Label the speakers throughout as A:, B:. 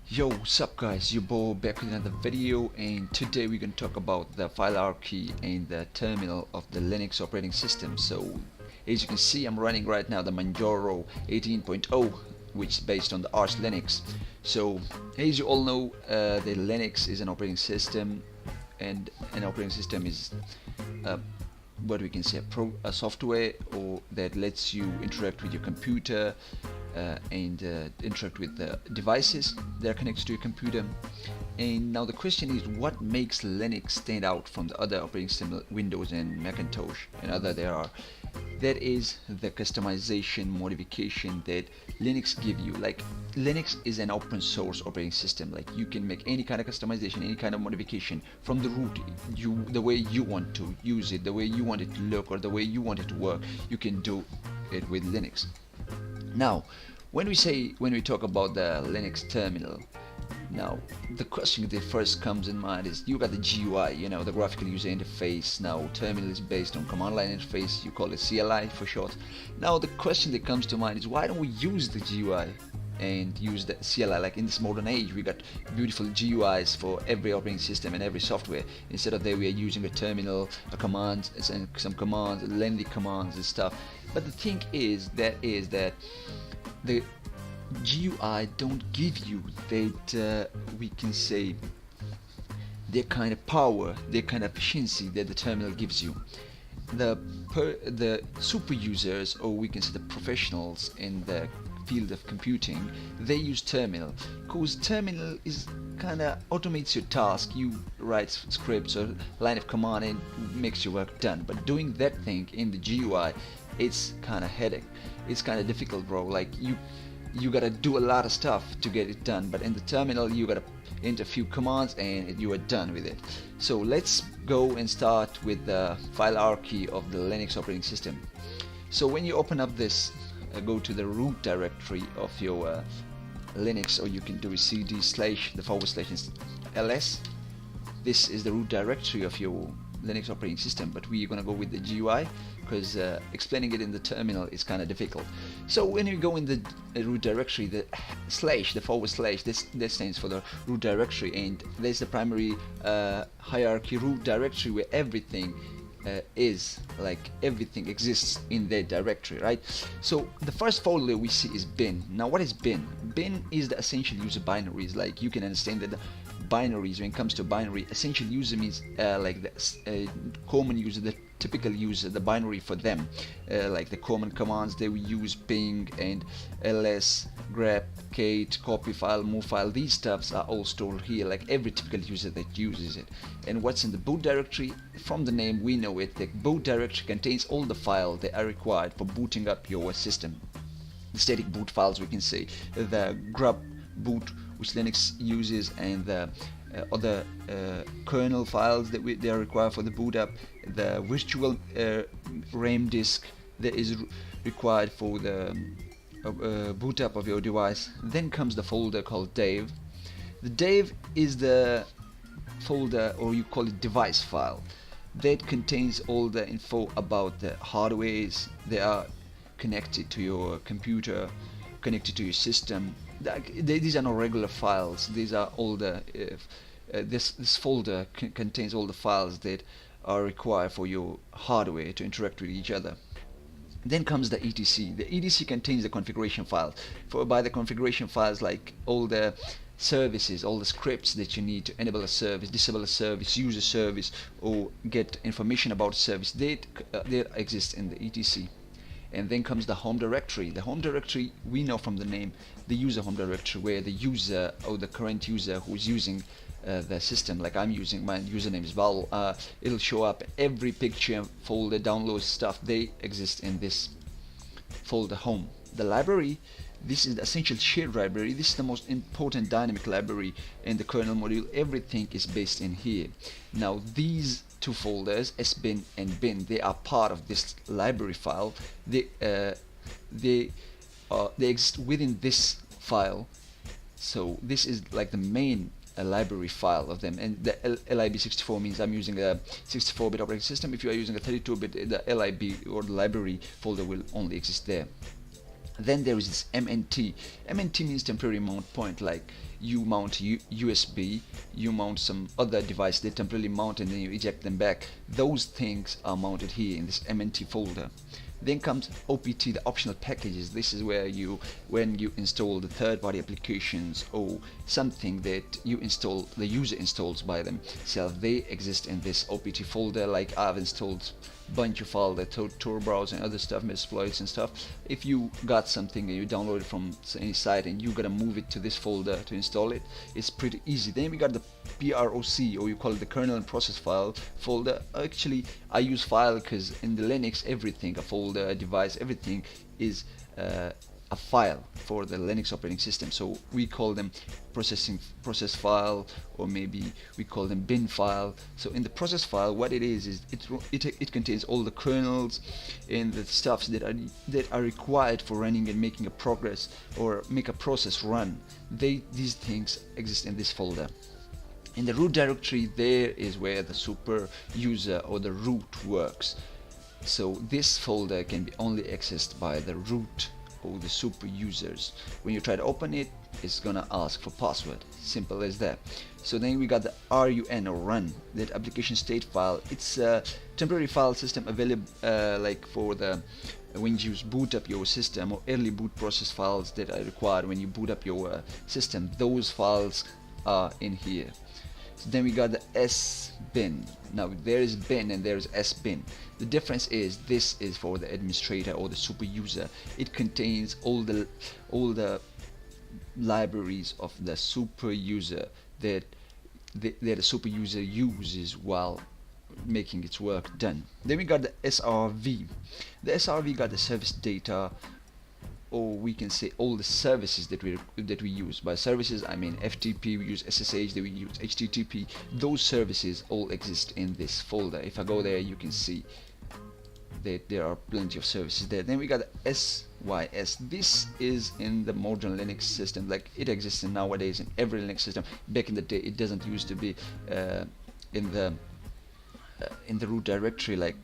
A: Yo, what's up guys, your boy back with another video, and today we're going to talk about the file hierarchy and the terminal of the Linux operating system. So as you can see, I'm running right now the Manjaro 18.0, which is based on the Arch Linux. So as you all know, the Linux is an operating system, and an operating system is what we can say a software or that lets you interact with your computer and interact with the devices that are connected to your computer. And now the question is, what makes Linux stand out from the other operating system, Windows and Macintosh and other there are? That is the customization modification that Linux give you. Like, Linux is an open source operating system. Like, you can make any kind of customization, any kind of modification from the root, the way you want to use it, the way you want it to look, or the way you want it to work. You can do it with Linux. Now, when we talk about the Linux terminal, now the question that first comes in mind is, you got the GUI, the graphical user interface. Now terminal is based on command line interface, you call it CLI for short. Now the question that comes to mind is, why don't we use the GUI and use the CLI? Like, in this modern age, we got beautiful GUIs for every operating system and every software. Instead of that, we are using a terminal, a command, and some commands, lengthy commands and stuff. But the thing is that the GUI don't give you that we can say the kind of power, the kind of efficiency that the terminal gives you. The super users, or we can say the professionals in the field of computing, they use terminal because terminal is kind of automates your task. You write scripts or line of command and makes your work done. But doing that thing in the GUI, it's kind of headache. It's kind of difficult, bro. Like, you gotta do a lot of stuff to get it done, but in the terminal you gotta enter a few commands and you are done with it. So let's go and start with the file hierarchy of the Linux operating system. So when you open up this, go to the root directory of your Linux, or you can do a cd / /ls. This is the root directory of your Linux operating system, but we're gonna go with the GUI because explaining it in the terminal is kind of difficult. So when you go in the root directory, the / this stands for the root directory, and there's the primary hierarchy root directory where everything is, like, everything exists in that directory, right? So the first folder we see is bin. Now what is bin? Bin is the essential user binaries. Like, you can understand that the binaries, when it comes to binary, essential user means like the common user, the typical user, the binary for them, like the common commands they will use, ping and ls, grep, cat, copy file, move file. These stuffs are all stored here, like every typical user that uses it. And what's in the boot directory? From the name we know it, the boot directory contains all the files that are required for booting up your system. The static boot files, we can say, the grub boot which Linux uses, and the other kernel files that they are required for the boot up, the virtual RAM disk that is required for the boot up of your device. Then comes the folder called Dev. The Dev is the folder, or you call it device file, that contains all the info about the hardwares that are connected to your computer, connected to your system. These are not regular files. These are all the this folder contains all the files that are required for your hardware to interact with each other. Then comes the etc. The etc contains the configuration files. By the configuration files, like all the services, all the scripts that you need to enable a service, disable a service, use a service, or get information about a service, that exists in the etc. And then comes the home directory. The home directory, we know from the name, the user home directory, where the user, or the current user who is using the system, like I'm using, my username is Val, it'll show up every picture, folder, download stuff, they exist in this folder home. The library, this is the essential shared library. This is the most important dynamic library in the kernel module. Everything is based in here. Now these two folders, sbin and bin, they are part of this library file. They exist within this file. So this is like the main library file of them, and the lib64 means I'm using a 64-bit operating system. If you are using a 32-bit, the lib or the library folder will only exist there. Then there is this MNT. MNT means temporary mount point, like you mount USB, you mount some other device, they temporarily mount and then you eject them back. Those things are mounted here in this MNT folder. Then comes OPT, the optional packages. This is where when you install the third-party applications or something that you install, the user installs by themselves, they exist in this OPT folder. Like I've installed bunch of files, the Tor browser and other stuff, Metasploits and stuff. If you got something and you download it from any site and you gotta move it to this folder to install it, it's pretty easy. Then we got the PROC, or you call it the kernel and process file folder. Actually, I use file because in the Linux, everything, a folder, a device, everything is a file for the Linux operating system. So we call them process file, or maybe we call them bin file. So in the process file, what it is it contains all the kernels and the stuffs that are required for running and making a progress or make a process run. These things exist in this folder. In the root directory, there is where the super user or the root works. So this folder can be only accessed by the root or the super users. When you try to open it, it's gonna ask for password. Simple as that. So then we got the RUN, or run, that application state file. It's a temporary file system available like for the when you boot up your system, or early boot process files that are required when you boot up your system. Those files are in here. So then we got the SBin. Now there is bin and there is SBin. The difference is this is for the administrator or the super user. It contains all the libraries of the super user that the super user uses while making its work done. Then we got the SRV. The SRV got the service data, or we can say all the services that we use. By services I mean FTP, we use SSH, we use HTTP. Those services all exist in this folder. If I go there, you can see that there are plenty of services there. Then we got the SYS. This is in the modern Linux system, like it exists nowadays in every Linux system. Back in the day, it doesn't used to be in the root directory, like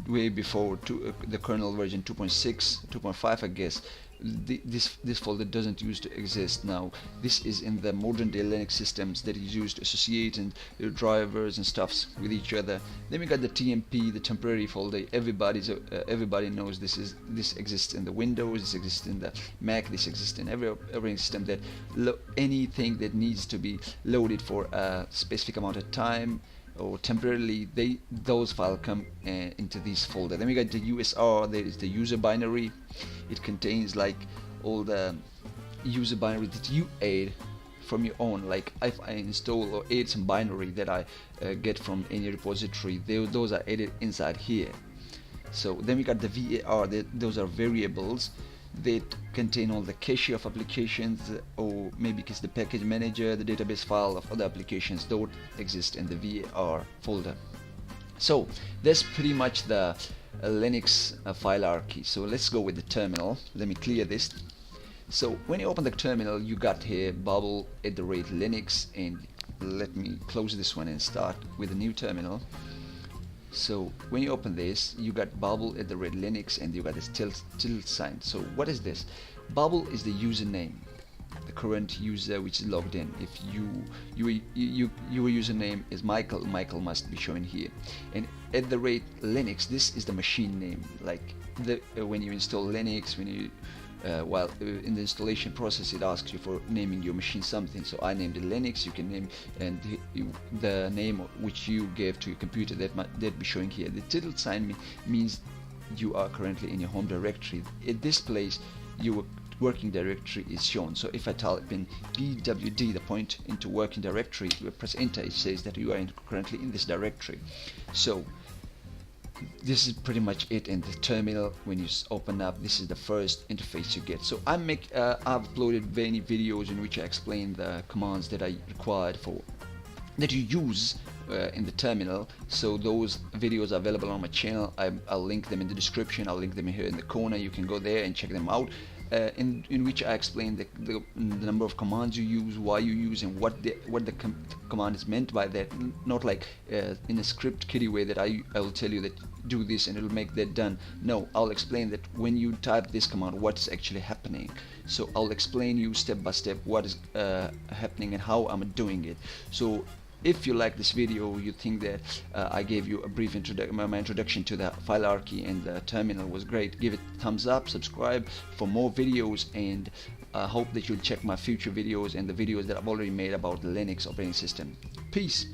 A: way before the kernel version 2.6, 2.5, I guess. This folder doesn't used to exist now. This is in the modern day Linux systems that is used to associate and drivers and stuffs with each other. Then we got the TMP, the temporary folder. Everybody knows this exists in the Windows, this exists in the Mac, this exists in every operating system. That anything that needs to be loaded for a specific amount of time or temporarily, those files come into this folder. Then we got the USR. There is the user binary. It contains like all the user binary that you add from your own. Like if I install or add some binary that I get from any repository, those are added inside here. So then we got the VAR. Those are variables that contain all the cache of applications, or maybe it's the package manager, the database file of other applications. Those exist in the VAR folder. So that's pretty much the Linux file hierarchy. So let's go with the terminal. Let me clear this. So when you open the terminal, you got here bubble@Linux, and let me close this one and start with a new terminal. So when you open this, you got bubble@Linux, and you got this tilde sign. So what is this? Bubble is the username, the current user which is logged in. If your username is Michael, Michael must be shown here. And @Linux, this is the machine name. Like when you install Linux, when you while in the installation process, it asks you for naming your machine something. So I named it Linux. You can name and the name which you gave to your computer that be showing here. The tilde sign means you are currently in your home directory. At this place, your working directory is shown. So if I type in pwd, the point into working directory, you press enter, it says that you are currently in this directory. So this is pretty much it in the terminal. When you open up, this is the first interface you get. So I've uploaded many videos in which I explain the commands that I required that you use in the terminal. So those videos are available on my channel. I'll link them in the description. I'll link them here in the corner. You can go there and check them out. in which I explain the number of commands you use, why you use, and what the command is meant by that. Not like in a script kiddie way that I will tell you that do this and it'll make that done. No, I'll explain that when you type this command, what's actually happening. So I'll explain you step by step what is happening and how I'm doing it. So if you like this video, you think that I gave you a brief my introduction to the file hierarchy and the terminal was great, give it a thumbs up, subscribe for more videos, and I hope that you'll check my future videos and the videos that I've already made about the Linux operating system. Peace.